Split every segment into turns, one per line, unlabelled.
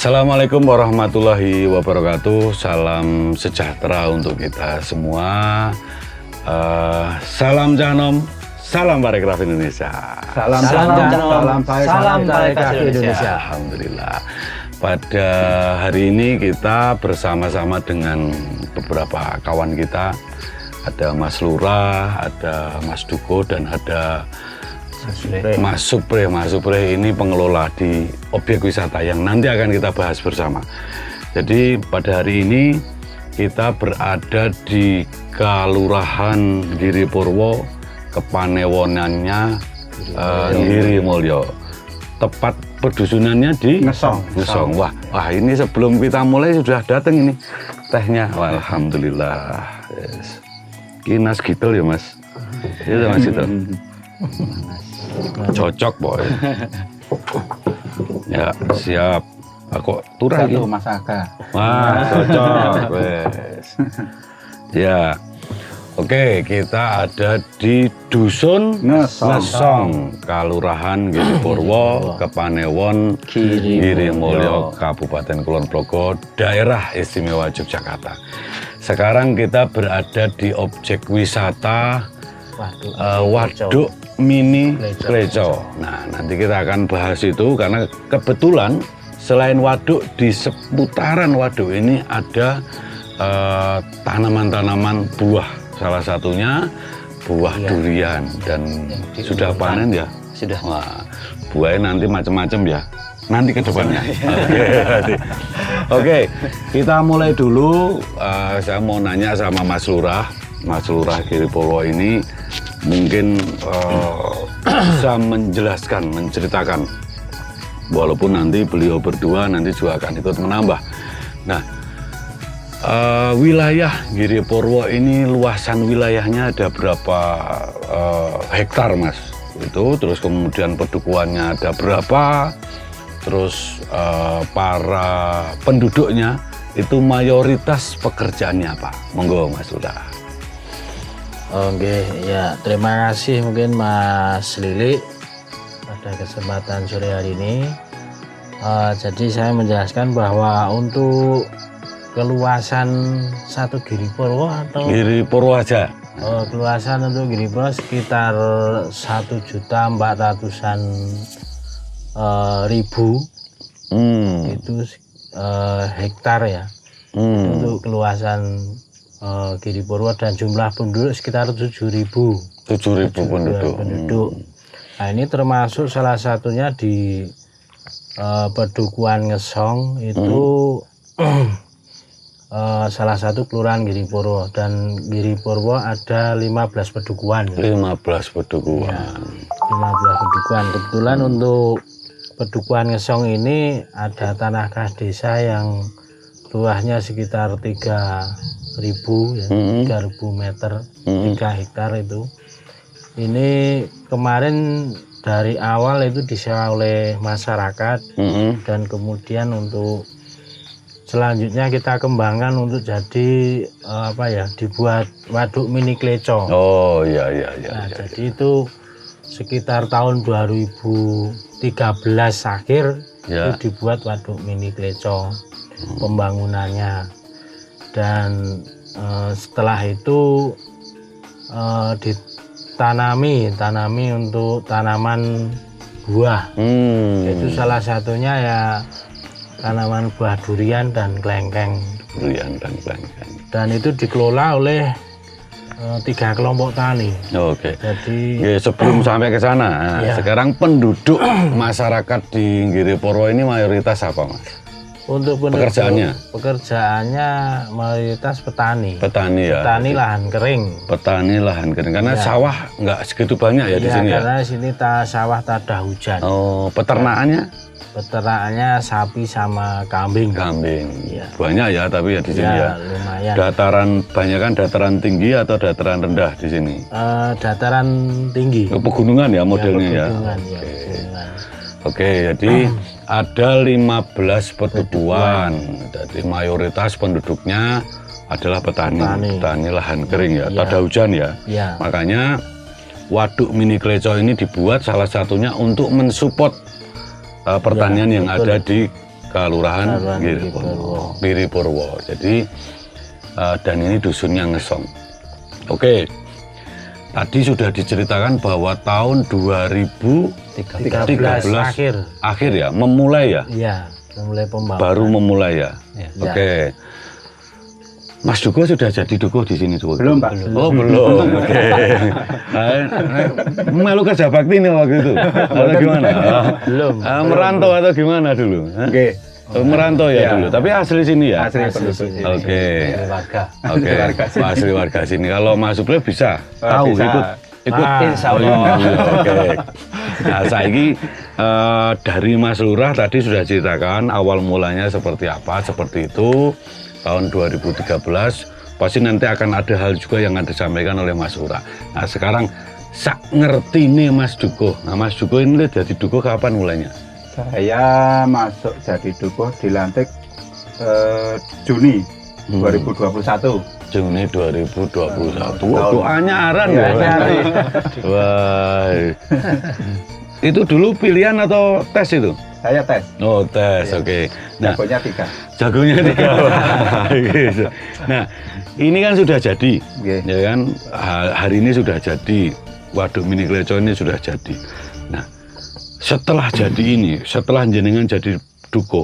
Assalamualaikum warahmatullahi wabarakatuh. Salam sejahtera untuk kita semua. Salam Canom, salam Parekraf Indonesia.
Salam Canom, salam Parekraf Indonesia.
Alhamdulillah. Pada hari ini kita bersama-sama dengan beberapa kawan kita. Ada Mas Lurah, ada Mas Duko, dan ada Mas Supre. Mas Supre ini pengelola di objek wisata yang nanti akan kita bahas bersama. Jadi pada hari ini kita berada di Kelurahan Giripurwo, kepanewonannya Giri Mulyo. Tepat pedusunannya di Ngesong. Wah ini sebelum kita mulai sudah datang ini tehnya. Wah, alhamdulillah. Yes. Kinas gitu ya Mas. Itu Mas itu. Cocok boy. Ya siap. Aku turah lagi
Mas Aga.
Wah cocok. Wes. Ya. Oke, kita ada di Dusun Ngesong, Kelurahan Giripurwo, Kepanewon, Giri Mulyo, Kabupaten Kulon Progo, Daerah Istimewa Yogyakarta. Sekarang kita berada di objek wisata Waduk Mini Kleco. Nah, nanti kita akan bahas itu karena kebetulan selain waduk, di seputaran waduk ini ada tanaman-tanaman buah. Salah satunya buah durian dan sudah panen ya?
Sudah.
Wah, buahnya nanti macam-macam ya. Nanti ke depannya. Oke, kita mulai dulu. Saya mau nanya sama Mas Lurah. Mas Lurah Giripurwo ini mungkin bisa menjelaskan, menceritakan, walaupun nanti beliau berdua nanti juga akan ikut menambah. Nah, wilayah Giripurwo ini luasan wilayahnya ada berapa hektar Mas? Itu terus kemudian pedukuhannya ada berapa? Terus para penduduknya itu mayoritas pekerjaannya apa? Monggo Mas Lurah.
Oke, ya terima kasih mungkin Mas Lili pada kesempatan sore hari ini. Jadi saya menjelaskan bahwa untuk keluasan satu Giripurwo atau
Giripurwo aja.
Keluasan untuk Giripurwo sekitar 1.400.000 itu hektar ya. Untuk keluasan Giripurwo dan jumlah penduduk sekitar 7.000 penduduk. Nah ini termasuk salah satunya di Pedukuhan Ngesong itu salah satu kelurahan Giripurwo, dan Giripurwo ada 15 pedukuhan.
15 pedukuhan.
Ya, 15 pedukuhan. Kebetulan untuk Pedukuhan Ngesong ini ada tanah kas desa yang luasnya sekitar 3.000 ya, 3.000 meter, 3 hektar itu. Ini kemarin dari awal itu disewa oleh masyarakat dan kemudian untuk selanjutnya kita kembangkan untuk jadi dibuat waduk mini Kleco.
Oh iya.
Nah, jadi itu sekitar tahun 2013 akhir itu dibuat waduk mini Kleco pembangunannya, dan setelah itu ditanami untuk tanaman buah. Itu salah satunya ya tanaman buah durian dan kelengkeng.
Durian dan kelengkeng.
Dan itu dikelola oleh 3 kelompok tani.
Oke.
Jadi
Ya, sebelum sampai ke sana,
Iya.
sekarang penduduk masyarakat di Giripurwo ini mayoritas apa, Mas?
untuk penduduk,
Pekerjaannya?
pekerjaannya mayoritas petani.
Petani ya.
Petani lahan kering.
Petani lahan kering karena
Iya.
sawah nggak segitu banyak ya di sini ya.
Karena di sini sawah tak ada hujan.
Oh, peternakannya
Peternakannya sapi sama kambing.
kambing.
Iya.
Banyak ya tapi ya di sini ya.
Lumayan.
Dataran banyak kan dataran tinggi atau dataran rendah di sini?
Dataran tinggi.
Pegunungan ya modelnya ya.
Pegunungan, ya, pegunungan.
Oke, jadi ada 15 petubuhan. Jadi mayoritas penduduknya adalah petani. Petani lahan kering ya. Tak ada hujan ya.
Ya.
Makanya Waduk Mini Kleco ini dibuat salah satunya untuk mensupport pertanian yang ada di Kelurahan Giripurwo. Jadi dan ini dusunnya Ngesong. Oke. Tadi sudah diceritakan bahwa tahun 2013 akhir ya, memulai ya?
Iya, memulai pembangunan.
Baru memulai ya?
Ya.
Oke. Mas Duko sudah jadi duko di sini tuh?
Belum, Pak.
Oh, belum. Oke. Melu kerja bakti nih waktu itu? Atau gimana?
Belum.
Merantau atau gimana dulu?
Oke.
Merantau ya dulu, tapi asli sini ya?
Asli penduduk.
Oke.
Warga.
Oke, asli warga sini. Kalau Mas Supli bisa tahu
bisa.
ikut.
Insya
Oh,
Allah.
iya. Oke. Nah, saiki dari Mas Lurah tadi sudah ceritakan awal mulanya seperti apa, seperti itu. Tahun 2013 pasti nanti akan ada hal juga yang akan disampaikan oleh Mas Lurah. Nah, sekarang sak ngerti nih Mas Duko. Nah, Mas Duko ini jadi Duko kapan mulainya?
Saya masuk jadi dukuh dilantik Juni 2021.
Juni 2021. Doanya aran ya. Wah. Itu dulu pilihan atau tes itu?
Saya tes.
Oh, tes. Oke. Nah,
Jagonya 3.
jagonya 3. Gitu. Nah, ini kan sudah jadi.
Oke.
Ya kan? Hari ini sudah jadi. Waduk Mini Kleco ini sudah jadi. Nah, setelah jadi ini, setelah jenengan jadi dukuh,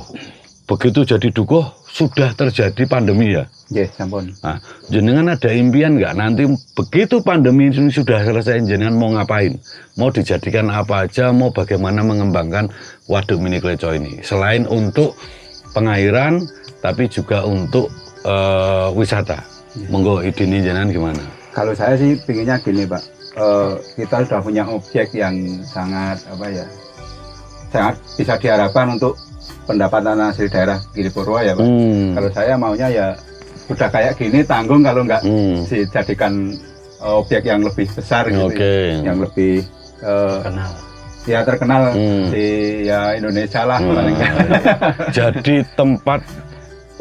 begitu jadi dukuh sudah terjadi pandemi ya?
Yes, sampun.
Nah, jenengan ada impian nggak nanti begitu pandemi ini sudah selesai jenengan mau ngapain? Mau dijadikan apa aja? Mau bagaimana mengembangkan Waduk Mini Kleco ini? Selain untuk pengairan, tapi juga untuk wisata. Monggo ide ini jenengan gimana?
Kalau saya sih pinginnya gini, Pak. Kita sudah punya objek yang sangat sangat bisa diharapkan untuk pendapatan asli daerah Giripurwo ya, Pak. Kalau saya maunya ya udah kayak gini tanggung kalau nggak dijadikan objek yang lebih besar gitu, yang lebih
Kenal.
ya terkenal di Indonesia lah paling nggak.
Jadi tempat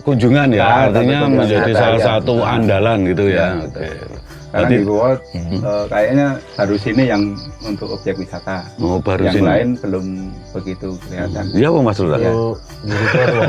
kunjungan ya,
Nah,
artinya
tempat
menjadi
kunjungan
salah
ya.
satu andalan gitu ya. Oke.
Karena
Berarti-
di Goa kayaknya baru sini yang untuk objek wisata.
Oh, baru
yang
sini.
lain belum begitu kelihatan.
Iya apa Mas Lurah?
Untuk Giripurwo.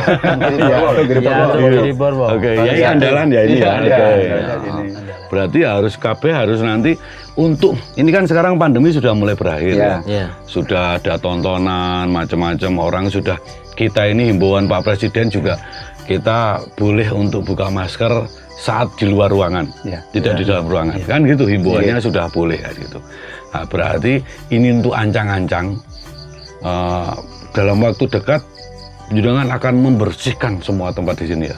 Ya, untuk Giripurwo.
Ya, untuk Giripurwo.
Oke, ya ini andalan ya ini ya.
Iya,
Oke.
andalanya ini.
Berarti harus KB harus nanti untuk ini kan sekarang pandemi sudah mulai berakhir
Iya.
ya.
Ya.
Sudah ada tontonan macam-macam orang sudah kita ini himbauan Pak Presiden juga kita boleh untuk buka masker saat di luar ruangan,
Ya.
tidak di dalam ruangan, kan gitu himbauannya sudah boleh ya gitu. Nah, berarti ini untuk ancang-ancang dalam waktu dekat jenengan akan membersihkan semua tempat di sini ya.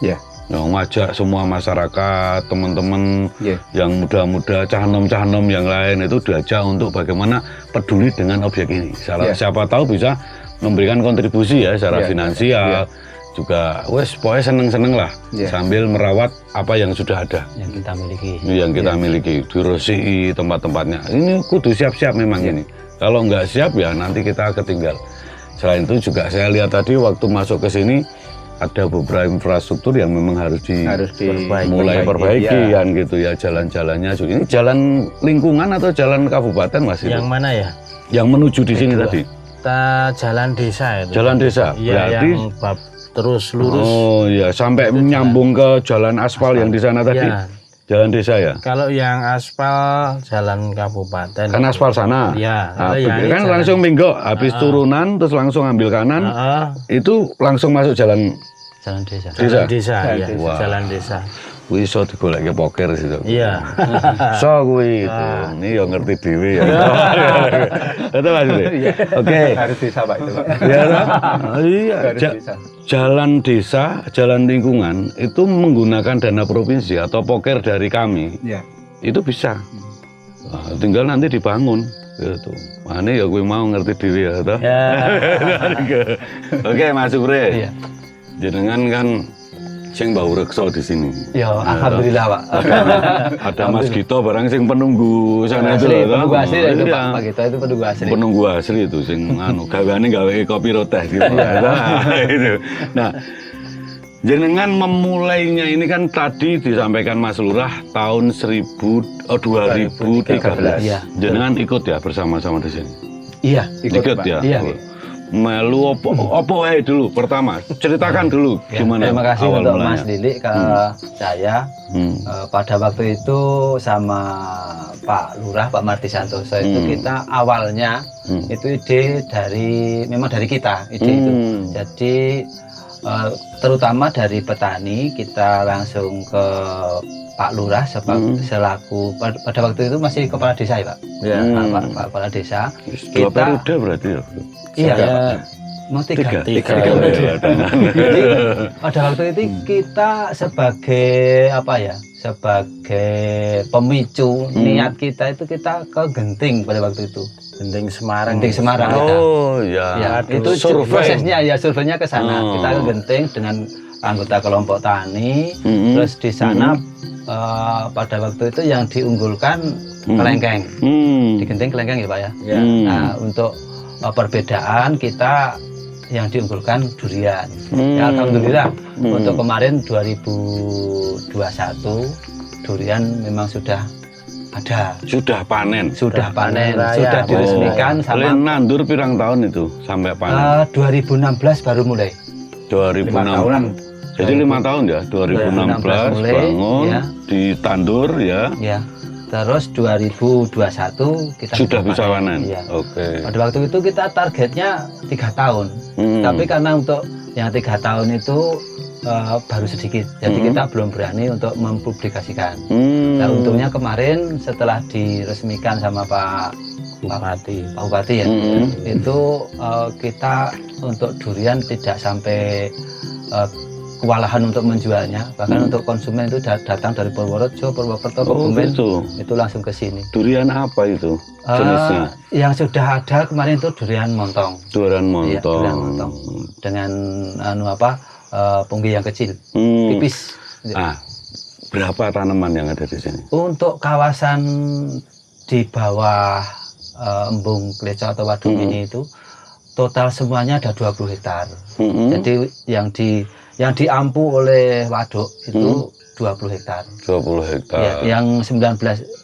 Ya.
Nah, ngajak semua masyarakat, teman-teman
Ya.
yang muda-muda, cahanom-cahanom yang lain itu diajak untuk bagaimana peduli dengan objek ini.
Ya.
Siapa tahu bisa memberikan kontribusi ya secara
Ya.
finansial. Juga wes pokoknya seneng-seneng lah
Ya.
sambil merawat apa yang sudah ada
Yang kita miliki.
yang kita miliki, diresiki tempat-tempatnya. Ini kudu siap-siap memang ini. Kalau nggak siap ya nanti kita ketinggal. Selain itu juga saya lihat tadi waktu masuk ke sini ada beberapa infrastruktur yang memang harus mulai perbaiki
ya.
kan gitu ya, jalan-jalannya. Ini jalan lingkungan atau jalan kabupaten Mas itu?
Yang mana ya?
Yang menuju di sini tadi.
Kita jalan desa itu.
Jalan desa.
Iya,
Berarti
yang terus lurus.
oh ya sampai menyambung ke jalan aspal yang di sana tadi.
Ya.
Jalan desa ya.
Kalau yang aspal jalan kabupaten.
Kan aspal sana.
Iya.
Nah,
Kalau yang
kan
jalan-
langsung minggu habis turunan terus langsung ambil kanan
Heeh,
itu langsung masuk jalan
jalan desa.
Desa?
Jalan desa,
Jalan
ya.
desa.
Wah.
Jalan desa.
kuwi iso digoleke poker situ.
Iya.
So kuwi itu. Ini ya ngerti dhewe ya. Betul Mas. Oke.
Harus bisa Pak itu Pak.
Ya, iya.
Harus bisa.
Jalan desa, jalan lingkungan itu menggunakan dana provinsi atau poker dari kami.
Iya.
Itu bisa. Nah, tinggal nanti dibangun gitu. Mana ya gue mau ngerti diri ya, toh?
Ya.
Oke, Mas Supri.
Iya.
Jenengan kan sing bau rekso di sini.
Ya, alhamdulillah, Pak.
Ada Mas Gito barang sing penunggu sana itu
Asli,
loh, toh?
penunggu asli itu
Iya.
Pak Gito itu penunggu asli.
Penunggu asli itu sing anu gaweane gawe kopi roteh gitu. Nah, itu. Nah, jenengan memulainya ini kan tadi disampaikan Mas Lurah tahun 2013.
Iya.
Jenengan ikut ya bersama-sama di sini.
Iya.
Ikut
Pak.
ya.
Iya.
Melu opo wae dulu pertama. Ceritakan dulu
Ya,
gimana
terima kasih
awal
untuk
mulanya.
Mas Lili ke saya.
Hmm.
Pada waktu itu sama Pak Lurah, Pak Marti Santoso itu kita awalnya itu ide memang dari kita ide itu. Jadi terutama dari petani kita langsung ke Pak Lurah selaku pada waktu itu masih kepala desa ya Pak.
Ya.
Pak kepala desa.
Dua periode berarti ya.
Iya.
Saya
Mau tiga.
Tiga.
Jadi pada waktu itu kita sebagai sebagai pemicu niat kita itu kita ke Genting pada waktu itu.
Genting Semarang.
Genting Semarang kita.
Oh ya.
Ya, itu
survei.
prosesnya ya surveinya ke sana.
Oh.
Kita ke Genting dengan anggota kelompok tani.
Mm-mm.
Terus di sana pada waktu itu yang diunggulkan kelengkeng. Di Genting kelengkeng ya Pak ya.
Ya.
Nah, untuk perbedaan kita yang diunggulkan durian. Ya, alhamdulillah untuk kemarin 2021 durian memang sudah ada.
Sudah panen.
Sudah panen,
raya.
sudah diresmikan
Kalian
sama
nandur pirang tahun itu sampai panen?
2016 baru mulai.
2006.
5 tahunan.
Jadi 5 tahun ya, 2016
mulai,
bangun,
ya.
ditandur ya,
Ya. Terus 2021 kita
sudah bisa panen.
Iya.
Oke.
Pada waktu itu kita targetnya 3 tahun. Tapi karena untuk yang 3 tahun itu baru sedikit, jadi kita belum berani untuk mempublikasikan. Nah, untungnya kemarin setelah diresmikan sama Pak Bupati ya, itu kita untuk durian tidak sampai kewalahan untuk menjualnya, bahkan untuk konsumen itu datang dari Purworejo, Purwokerto, Kebumen, itu langsung ke sini.
Durian apa itu jenisnya?
Yang sudah ada kemarin itu durian montong.
Durian
Iya,
montong.
durian montong. Dengan punggi yang kecil, tipis.
Ah, berapa tanaman yang ada di sini?
Untuk kawasan di bawah embung Kleco atau Waduk ini itu total semuanya ada 20 hektar. Jadi yang diampu oleh waduk itu 20 hektar.
20 hektar.
Ya, yang 19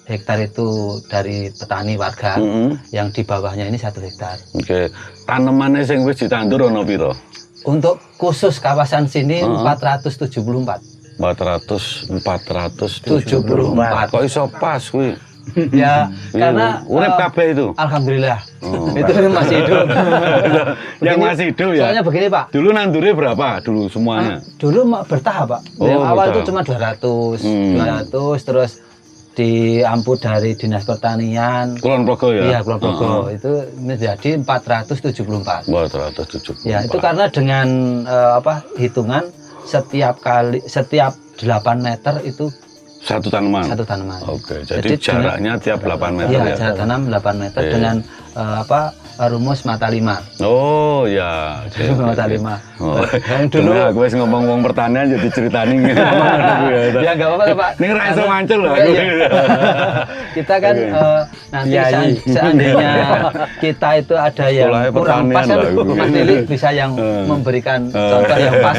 hektar itu dari petani warga, yang di bawahnya ini 1 hektar.
Oke, tanamannya sing wis ditandur ono piro?
Untuk khusus kawasan sini 474.
474. Kok iso pas kuwi?
Ya, karena
urip kabeh itu.
alhamdulillah. Itu masih hidup.
Yang masih hidup ya.
Soalnya begini, Pak.
Dulu nandurnya berapa dulu semuanya?
Dulu bertahap, Pak.
Oh,
Yang awal itu
bertahap.
cuma 200 terus diampu dari Dinas Pertanian.
Kulon Progo ya?
Iya, Kulon Progo. Itu menjadi 474.
474.
Ya, itu karena dengan hitungan setiap 8 meter itu
satu tanaman.
satu tanaman.
Oke, jadi jaraknya tiap 8 meter
Iya,
ya.
jarak tanam 8 meter
Iya.
dengan rumus mata 5.
Oh ya.
Mata 5.
Oh.
Yang
Dulu
dulu
aku wis ngomong-ngomong pertanian jadi ceritani ngene.
ya nggak apa-apa Pak.
Ini ra iso
Karena-
mancul loh
Iya,
aku.
iya. Kita kan nanti
Kiai.
seandainya kita itu ada yang
Sekolahnya
kurang pas
pertanian
kan
lah, aku.
Mas Lili bisa yang memberikan contoh yang pas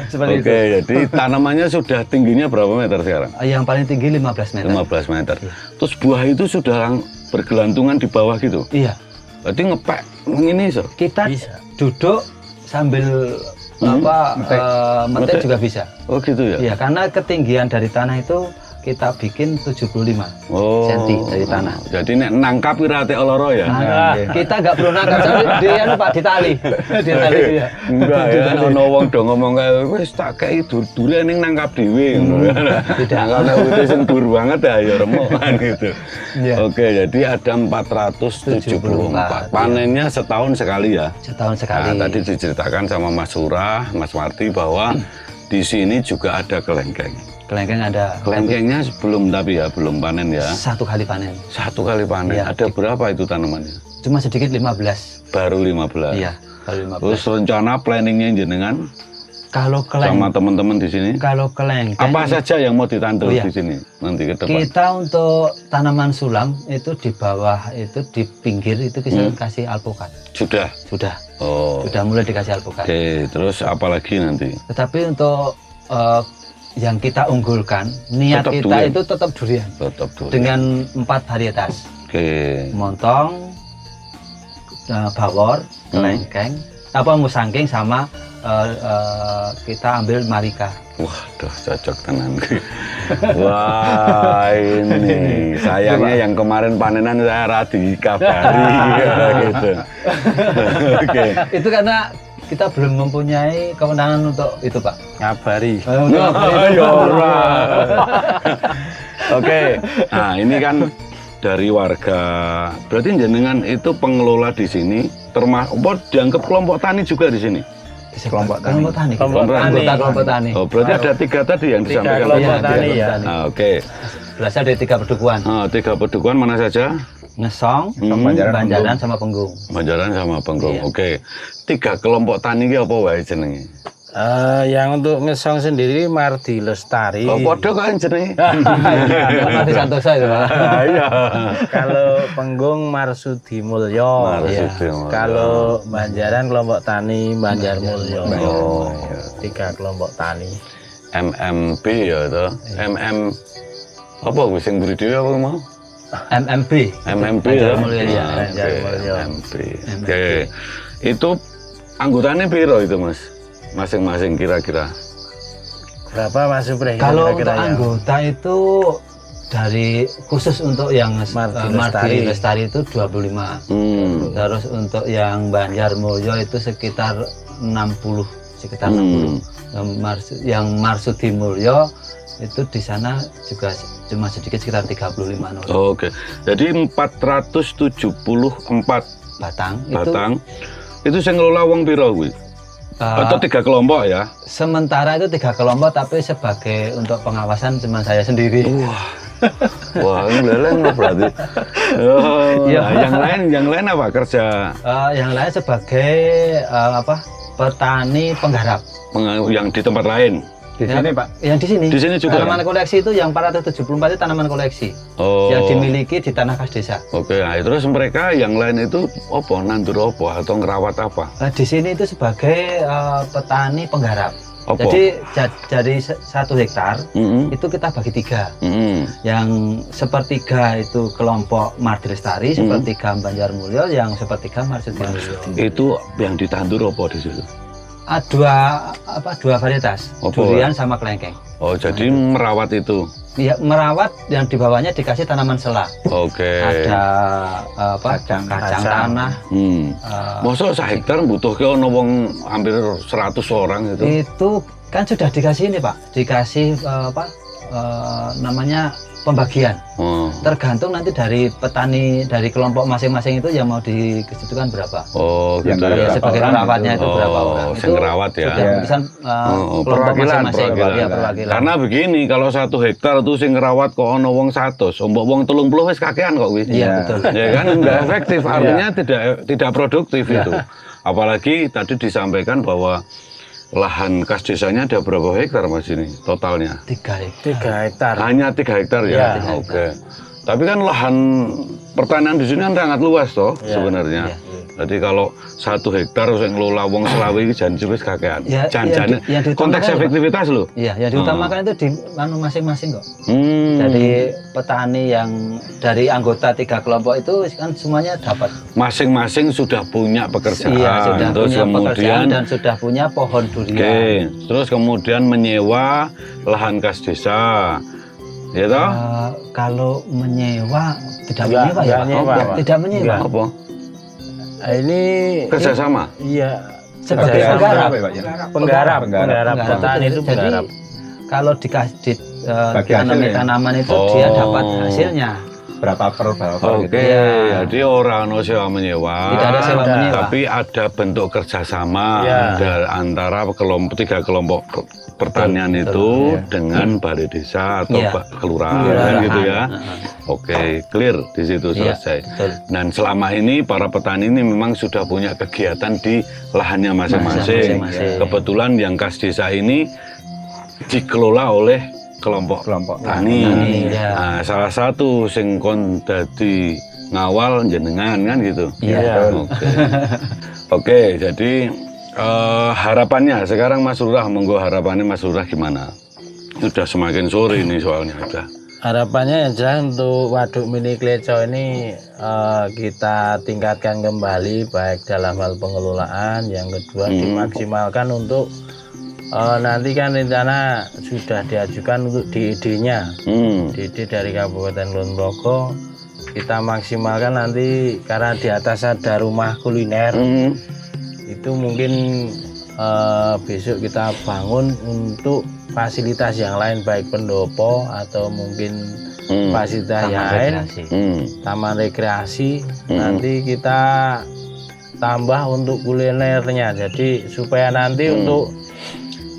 seperti
Oke, jadi tanamannya sudah tingginya berapa meter sekarang?
itu. Yang paling tinggi 15 meter.
15 meter. Terus buah itu sudah bergelantungan di bawah gitu.
Iya.
Berarti ngepek ini so.
Kita
Bisa.
duduk sambil metik
Metik.
juga bisa.
Oh gitu ya.
Iya, karena ketinggian dari tanah itu kita bikin 75
Oh.
cm dari tanah.
Jadi nek nangkap kira ate oloro ya.
Nah, kita nggak perlu nangkap, soalnya dia lupa ditali. Ditali ya.
Enggak ya, ono wong do ngomong kae wis tak kei dur-dure ning nangkap dhewe ngono. Tidak nangkap wite sing dur banget ya remuk kan gitu.
Iya.
Oke, jadi ada 474. Panennya setahun sekali ya.
Setahun sekali.
Nah, tadi diceritakan sama Mas Surah, Mas Marti bahwa di sini juga ada kelengkeng.
Kelengkeng ada.
Kelengkengnya belum tapi ya, belum panen ya.
1 kali panen.
1 kali panen.
Iya.
Ada berapa itu tanamannya?
Cuma sedikit 15.
Baru 15.
Iya, baru 15.
Terus rencana planningnya jenengan
Kalau
sama teman-teman di sini?
kalau kelengkeng
Apa saja yang mau ditandur
Oh, iya.
di sini nanti ke depan?
kita untuk tanaman sulam itu di bawah itu di pinggir itu kita kasih alpukat.
Sudah.
Sudah
Oh.
mulai dikasih alpukat.
Oke, terus apa lagi nanti?
Tetapi untuk yang kita unggulkan, niat
Tetap
kita
durian.
itu tetap durian
Tetap dulu.
dengan 4 varietas.
Oke.
Montong, bawor, kelengkeng, musangking sama kita ambil marika.
Waduh, cocok tenan. Wah, ini sayangnya yang kemarin panenan saya radi kabari gitu. Oke.
Itu karena kita belum mempunyai kewenangan untuk itu, Pak.
Ngabari.
Ya ora. Oke. Nah, ini kan dari warga. Berarti jenengan itu pengelola di sini termasuk dianggap kelompok tani juga di sini.
Kelompok tani.
Kelompok tani.
Anggota kelompok tani.
Oh, berarti ada 3 tadi yang
3
disampaikan.
kelompok
Iya,
tani
tiga
ya.
kelompok
Ah, oke.
Berasal dari 3 pedukuhan.
3 pedukuhan mana saja?
Ngesong,
Banjaran,
sama Penggung.
Banjaran sama Penggung.
Iya.
Oke. 3 kelompok tani ki apa wae jenenge?
Yang untuk ngesong sendiri Mardi Lestari.
Oh, padha kan jenenge.
Mati Santosa itu, Pak.
Ah, iya.
Kalau Penggung Marsudi Mulyo.
Marsudi Mulyo.
Kalau Banjaran kelompok tani Banjar Mulyo.
Oh.
3 kelompok tani.
MMP ya toh. MM apa wis sing mburi dhewe apa mau?
MMP.
MMP
Banjar
ya.
Mulyo, iya.
Ah,
Banjar
oke,
Mulyo.
MMP. Oke. Itu anggotanya piro itu, Mas? Masing-masing kira-kira.
Berapa Mas Supri?
Kalau untuk
kira-kira yang-
anggota itu dari khusus untuk yang
Mardi
Mardi
Lestari.
Lestari itu 25. Terus untuk yang Banjar Mulyo itu sekitar 60, sekitar 60. Yang Marsudi Mulyo itu di sana juga cuma sedikit sekitar 35 orang.
Oke. Jadi 474
batang.
batang. Itu sing ngelola wong piro kuwi? Atau 3 kelompok ya?
Sementara itu 3 kelompok, tapi sebagai untuk pengawasan cuma saya sendiri.
Wah, ini leleng loh berarti. Oh,
Iya.
nah, yang lain apa kerja
Yang lain sebagai petani penggarap.
yang di tempat lain?
Di sini Pak.
Yang di sini.
Di sini juga?
Tanaman koleksi itu yang 474 itu tanaman koleksi
Oh.
yang dimiliki di tanah kas desa.
Oke, nah, terus mereka yang lain itu apa? Nandur apa atau ngerawat apa?
Di sini itu sebagai petani penggarap.
Apa?
Jadi dari 1 hektar itu kita bagi 3. Yang sepertiga itu kelompok Mardi Lestari, sepertiga Banjar Mulyo, yang sepertiga Marsudi Mulyo.
Itu yang ditandur apa di situ?
Dua varietas,
Apa?
durian sama kelengkeng.
Oh, jadi merawat itu.
Ya, merawat yang di bawahnya dikasih tanaman sela.
Oke.
Ada kacang tanah.
Masa sehektar butuh ke ono wong hampir 100 orang itu?
Itu kan sudah dikasih ini Pak, dikasih namanya pembagian.
Oh.
Tergantung nanti dari petani dari kelompok masing-masing itu yang mau dikasihkan berapa.
Oh, gitu
Yang
ya.
Ya, sebagai
orang
perawatnya itu berapa
Oh,
orang.
sing ngerawat ya.
Sudah keputusan kelompok
perwakilan,
masing-masing.
perwakilan.
Ya, perwakilan.
Karena begini, kalau 1 hektar itu sing ngerawat kok ono wong 100, ombok wong 30 wis kakean kok kuwi.
Iya, betul.
Ya kan enggak efektif, artinya tidak produktif itu. Apalagi tadi disampaikan bahwa lahan kas desanya ada berapa hektar Mas ini totalnya?
3 hektar.
3 hektar.
Hanya 3 hektar ya?
Ya.
Oke. Tapi kan lahan pertanian di sini kan sangat luas toh
Ya.
sebenarnya.
Ya.
Jadi kalau 1 hektar sing ngelola wong selawe iki jan wis kakean.
Ya,
Jan-jane
yang diutamakan
konteks
apa?
efektivitas loh.
Iya, yang diutamakan itu di masing-masing kok.
Hmm.
Dari petani yang dari anggota 3 kelompok itu kan semuanya dapat.
Masing-masing sudah punya pekerjaan.
Iya, sudah
terus
punya pekerjaan
kemudian
dan sudah punya pohon durian.
Oke, terus kemudian menyewa lahan kas desa. Ya toh?
Kalau menyewa tidak
Enggak,
menyewa ya,
enggak
Pak?
nyewa,
Oh,
Pak.
tidak menyewa.
Enggak.
Apa?
Ini
Kerjasama?
iya
Sebagai
kerjasama.
penggarap.
Apa ya, Pak, ya?
Penggarap,
Penggarap.
petani itu
Jadi
penggarap.
kalau
Bagi
ditanami
hasilnya.
tanaman itu
Oh.
dia dapat hasilnya.
Berapa per
Oke,
gitu.
Iya.
jadi orang no sewa menyewa,
Tidak ada sewa menyewa.
tapi ada bentuk kerjasama
Iya.
antara tiga kelompok pertanian
Betul,
itu
iya.
dengan balai desa atau
Iya.
kelurahan
Kelurahan.
gitu ya.
Heeh.
Oke, clear di situ
Iya,
selesai.
betul.
Dan selama ini para petani ini memang sudah punya kegiatan di lahannya masing-masing.
Masing-masing.
Kebetulan yang kas desa ini dikelola oleh kelompok tani.
Tani, ya.
Nah, salah satu sing kon dadi ngawal jenengan kan gitu.
Iya.
Oke. Oke, jadi harapannya sekarang Mas Lurah, monggo harapannya Mas Lurah gimana? Sudah semakin sore ini soalnya udah.
Harapannya yang jelas untuk waduk mini Kleco ini kita tingkatkan kembali baik dalam hal pengelolaan, yang kedua dimaksimalkan untuk nanti kan rencana sudah diajukan untuk DID-nya. DID dari Kabupaten Kulon Progo kita maksimalkan nanti karena di atas ada rumah kuliner. Itu mungkin besok kita bangun untuk fasilitas yang lain baik pendopo atau mungkin fasilitas yang lain, taman rekreasi. Nanti kita tambah untuk kulinernya, jadi supaya nanti untuk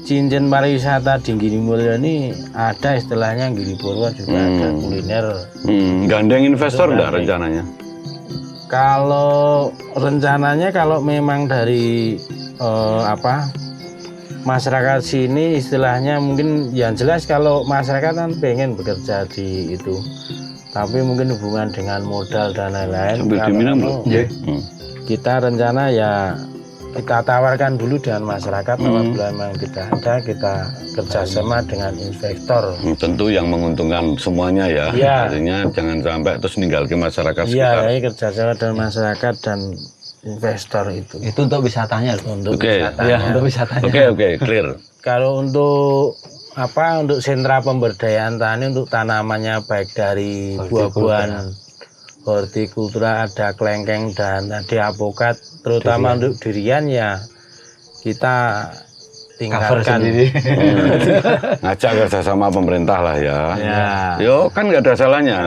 cincin pariwisata di Giri Mulyo ini ada istilahnya Giri Purwo juga ada kuliner.
Gandeng investor enggak rencananya?
Kalau rencananya kalau memang dari masyarakat sini istilahnya mungkin yang jelas kalau masyarakat kan pengen bekerja di itu, tapi mungkin hubungan dengan modal dan lain-lain.
Sambil diminum loh.
Kita rencana ya kita tawarkan dulu dengan masyarakat, apabila memang tidak ada kita kerjasama dengan investor.
Tentu yang menguntungkan semuanya ya.
Iya.
Artinya jangan sampai terus ninggal ke masyarakat sekitar.
Iya, kerjasama dengan masyarakat dan investor itu.
Itu untuk wisatanya loh.
Untuk
Oke.
wisatanya.
Ya, untuk wisatanya.
Oke, clear.
Kalau untuk untuk sentra pemberdayaan tani untuk tanamannya baik dari buah-buahan hortikultura ada kelengkeng dan ada apokat, terutama untuk durian ya kita tingkatkan.
Ngajak kerjasama pemerintah lah ya.
Ya.
Yo kan nggak ada salahnya.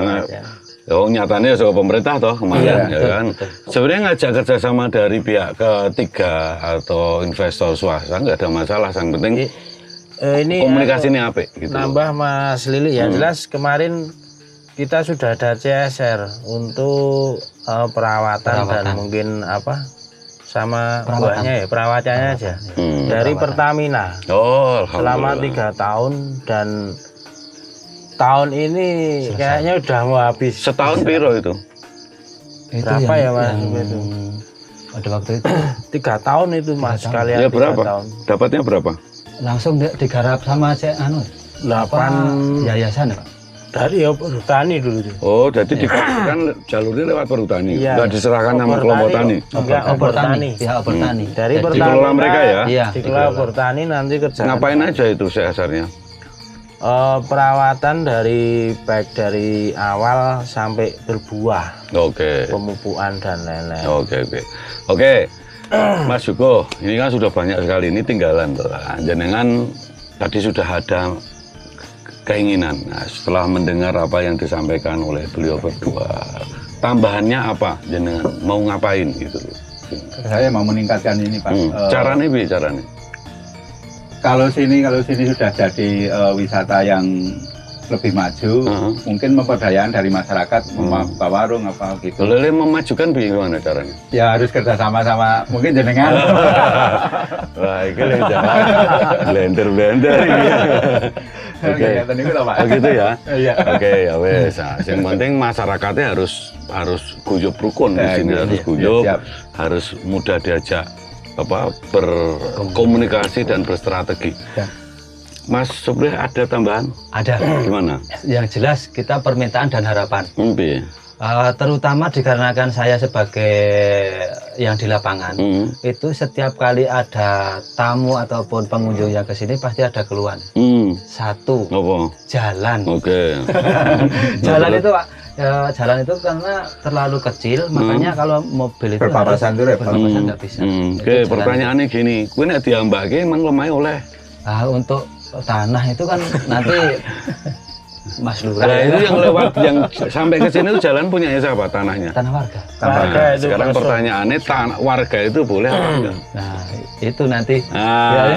Yo nyatanya soal pemerintah toh kemarin ya kan. Sebenarnya ngajak kerjasama dari pihak ketiga atau investor swasta nggak ada masalah. Yang penting
Ini
komunikasi ini apa gitu.
nambah Mas Lili yang jelas kemarin kita sudah ada CSR untuk perawatan dan mungkin sama buahnya ya perawatannya aja dari Pertamina
Oh,
selama 3 tahun dan tahun ini kayaknya udah mau habis.
setahun piro itu?
Berapa ya Mas itu?
Pada waktu itu
3 tahun itu Mas sekalian
Ya
3
berapa?
tahun.
Dapatnya berapa?
langsung digarap sama
8
yayasan ya, Pak?
dari perhutani dulu tuh.
Oh, jadi kan jalurnya lewat perhutani.
Iya.
Nggak diserahkan sama kelompok tani.
Enggak,
Pertani, pihak Pertani.
Dari
Dikelola
Pertamina
mereka ya?
Iya,
dikelola Pertani nanti kerja.
Ngapain aja itu CSR-nya?
Perawatan baik dari awal sampai berbuah,
Oke.
pemupukan dan lain-lain.
Oke. Mas Yuko, ini kan sudah banyak sekali, ini tinggalan tuh. Jenengan tadi sudah ada keinginan. Nah, setelah mendengar apa yang disampaikan oleh beliau berdua, tambahannya apa? Jenengan mau ngapain gitu?
Saya mau meningkatkan ini Pak.
Caranya bi, caranya.
Kalau sini sudah jadi wisata yang lebih maju, mungkin memperdayaan dari masyarakat, membuka warung apa gitu.
Lele memajukan bi gimana caranya?
Ya harus kerja sama mungkin jenengan.
Wah, itu blender ini. Oke. Oh gitu ya.
Iya.
Oke, ya wes. Nah, yang penting masyarakatnya harus guyup rukun di sini, harus guyup,
siap.
harus mudah diajak berkomunikasi dan berstrategi.
Ya.
Mas Supri ada tambahan?
Ada.
Gimana?
Yang jelas kita permintaan dan harapan.
Bi.
Terutama dikarenakan saya sebagai yang di lapangan, itu setiap kali ada tamu ataupun pengunjung yang ke sini pasti ada keluhan. Satu,
Apa?
jalan.
Oke.
Jalan itu Pak, jalan itu karena terlalu kecil, makanya kalau mobil itu
Berpapasan dulu ya, Pak?
berpapasan nggak bisa.
Oke,
Itu jalan
pertanyaannya gini, kowe nek diambake emang lemah oleh.
itu. Untuk tanah itu kan nanti Mas Lurah
Nah, itu yang lewat yang sampai ke sini itu jalan punyanya siapa tanahnya?
tanah warga.
Warga
Nah,
itu
sekarang
masuk.
pertanyaannya warga itu boleh apa enggak?
Nah, itu nanti
Nah,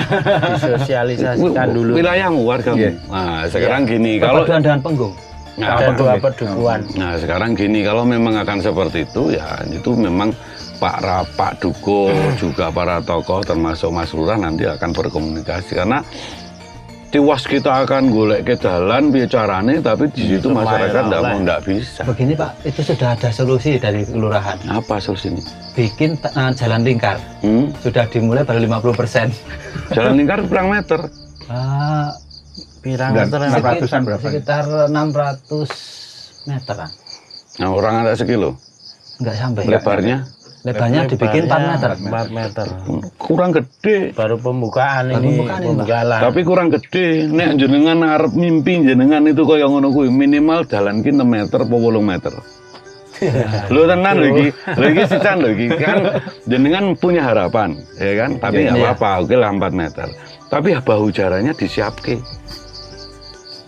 Disosialisasikan dulu.
wilayahmu wargamu.
Iya.
Nah, sekarang gini kalau
perpaduan dengan penggung.
nah,
Ada dua pedukuhan.
nah, sekarang gini kalau memang akan seperti itu ya itu memang Pak Duko juga para tokoh termasuk Mas Lurah nanti akan berkomunikasi karena tiwas kita akan golek ke jalan piye carane tapi di situ masyarakat ndak bisa.
Begini Pak, itu sudah ada solusi dari kelurahan.
Apa solusinya?
Bikin jalan lingkar. Sudah dimulai baru 50%.
Jalan lingkar berapa meter?
Pirang
Dan
meter
600-an berapa?
Sekitar 600 meteran.
Nah, orang ada sekilo.
Enggak sampai.
Lebarnya
Lebarnya dibikin 4 meter.
4 meter.
kurang gede.
Baru pembukaan
Baru
ini,
pembukaan ini,
pembukaan.
Tapi kurang gede. Nek jenengan arep mimpi jenengan itu kaya ngono kuwi minimal jalan ki 6 meter apa 8 meter. Lu tenan lho iki. Lho iki sisan lho iki kan jenengan punya harapan, ya kan? Tapi enggak apa-apa, oke lah 4 meter. Tapi ya bahu jalannya disiapke.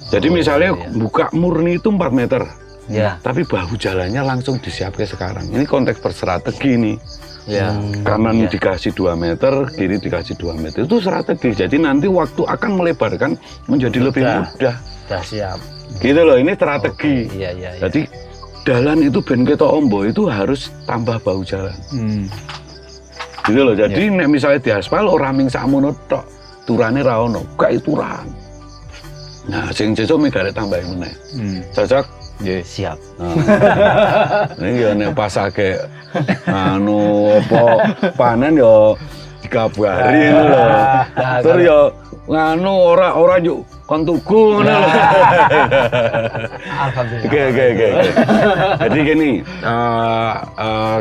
Jadi misalnya buka murni itu 4 meter.
Ya.
Tapi bahu jalannya langsung disiapkan sekarang. Ini konteks berstrategi nih.
Ya.
Kanan dikasih 2 meter, kiri dikasih 2 meter. Itu strategi. Jadi nanti waktu akan melebarkan menjadi lebih mudah.
Sudah siap.
Gitu loh, ini strategi.
Iya, iya, iya.
Jadi jalan itu ben ketok ombo itu harus tambah bahu jalan. Gitu loh. Jadi nek misalnya di aspal ora ming sakmono tok. Turane ra ono, gak turan. Nah, sing sesuk migare tambahin meneh. Cocok?
Siap.
Ini ya nek pasake anu apa panen ya dikabari ngono lho. Terus ya nganu ora yuk kon tuku ngono lho.
Alhamdulillah.
Oke. Jadi gini,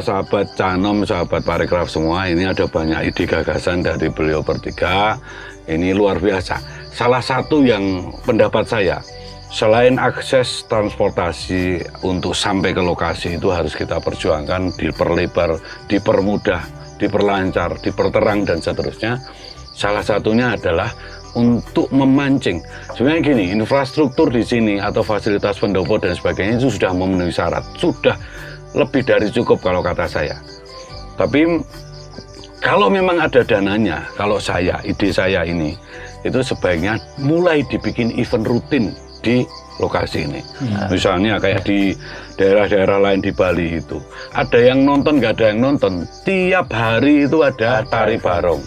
sahabat Canom, sahabat Parekraf semua, ini ada banyak ide gagasan dari beliau bertiga. Ini luar biasa. Salah satu yang pendapat saya, selain akses transportasi untuk sampai ke lokasi itu harus kita perjuangkan, diperlebar, dipermudah, diperlancar, diperterang dan seterusnya. Salah satunya adalah untuk memancing. Sebenarnya gini, infrastruktur di sini atau fasilitas pendopo dan sebagainya itu sudah memenuhi syarat, sudah lebih dari cukup kalau kata saya. Tapi kalau memang ada dananya, kalau saya, ide saya ini, itu sebaiknya mulai dibikin event rutin di lokasi ini. Misalnya kayak di daerah-daerah lain di Bali itu. Ada yang nonton, nggak ada yang nonton. Tiap hari itu ada tari barong.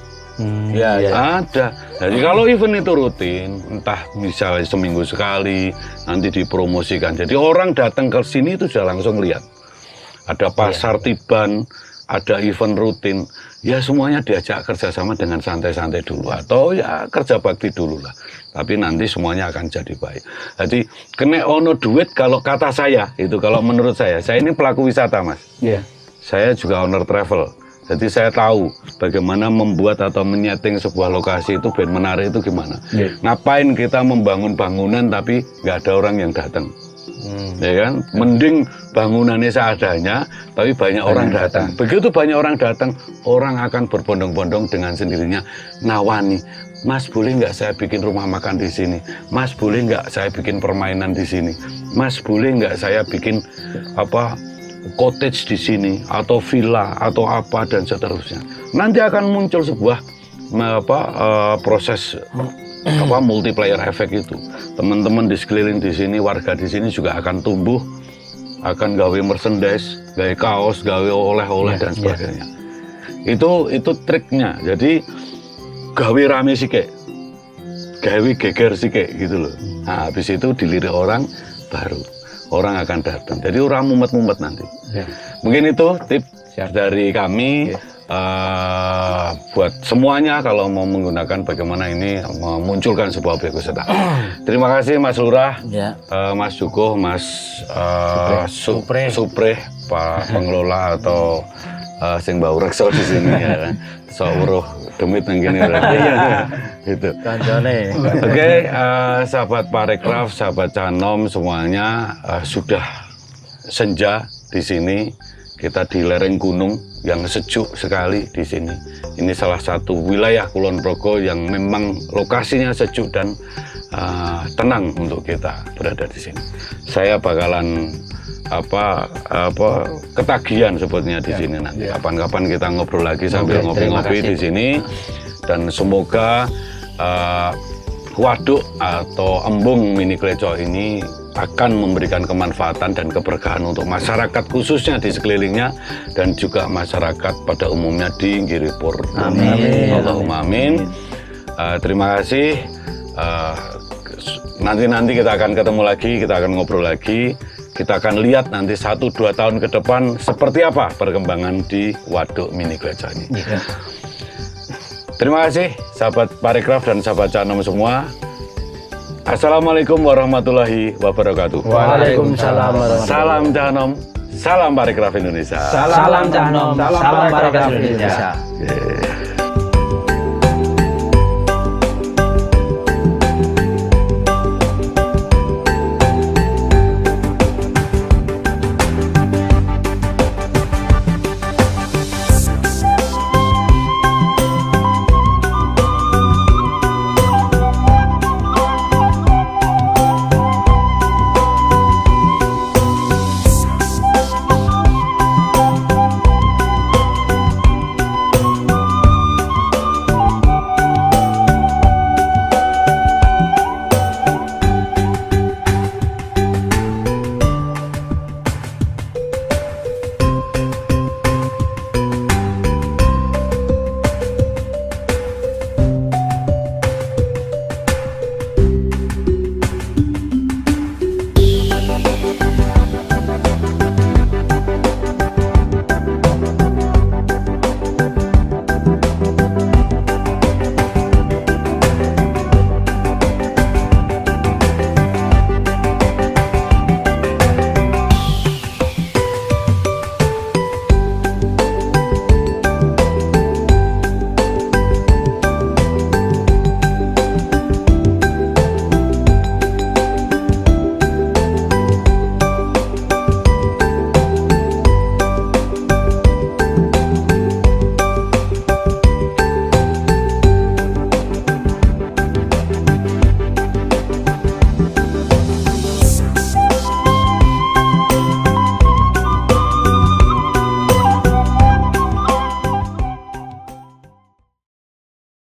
Ya.
Ada. Jadi kalau event itu rutin, entah misalnya seminggu sekali, nanti dipromosikan. Jadi orang datang ke sini itu sudah langsung lihat. Ada pasar tiban, ada event rutin. Ya semuanya diajak kerjasama dengan santai-santai dulu. Atau ya kerja bakti dulu lah. Tapi nanti semuanya akan jadi baik. Jadi kena ono duit kalau kata saya, itu kalau menurut saya ini pelaku wisata Mas.
Iya.
Saya juga owner travel. Jadi saya tahu bagaimana membuat atau menyeting sebuah lokasi itu ben menarik itu gimana. Ngapain kita membangun bangunan tapi nggak ada orang yang datang. Ya kan? Mending bangunannya seadanya tapi banyak orang datang. Begitu banyak orang datang, orang akan berbondong-bondong dengan sendirinya nawani. Mas boleh nggak saya bikin rumah makan di sini? Mas boleh nggak saya bikin permainan di sini? Mas boleh nggak saya bikin cottage di sini atau villa atau apa dan seterusnya. Nanti akan muncul sebuah proses multiplier efek itu. Teman-teman di sekeliling di sini, warga di sini juga akan tumbuh, akan gawe merchandise, gawe kaos, gawe oleh-oleh dan sebagainya. Itu triknya. Jadi gawe rame sike, gawe geger sike gitu loh. Nah, habis itu dilirik orang baru. Orang akan datang. Jadi orang mumet-mumet nanti. Mungkin itu tips dari kami buat semuanya kalau mau menggunakan bagaimana ini memunculkan sebuah objek wisata. Terima kasih Mas Lurah, Mas Dukuh, Mas Supre, Pak pengelola atau sing bau rekso di sini ya kan. So uruh demit nang kene gitu.
Kancane.
Oke, sahabat Parekraf, sahabat Canom semuanya sudah senja di sini. Kita di lereng gunung yang sejuk sekali di sini. Ini salah satu wilayah Kulon Progo yang memang lokasinya sejuk dan tenang untuk kita berada di sini. Saya bakalan ketagihan sebetulnya di sini nanti. Kapan-kapan kita ngobrol lagi sambil ngopi-ngopi di sini. Dan semoga waduk atau embung Mini Kleco ini akan memberikan kemanfaatan dan keberkahan untuk masyarakat khususnya di sekelilingnya dan juga masyarakat pada umumnya di Giripur.
Amin.
Allahumma amin. Terima kasih. Nanti kita akan ketemu lagi, kita akan ngobrol lagi. Kita akan lihat nanti 1-2 tahun ke depan seperti apa perkembangan di Waduk Mini Kleco ini. Terima kasih sahabat Parekraf dan sahabat Canom semua. Assalamualaikum warahmatullahi wabarakatuh.
Waalaikumsalam warahmatullahi wabarakatuh.
Salam Canom, salam Parekraf Indonesia.
Salam Canom, salam Parekraf Indonesia.
Yeah.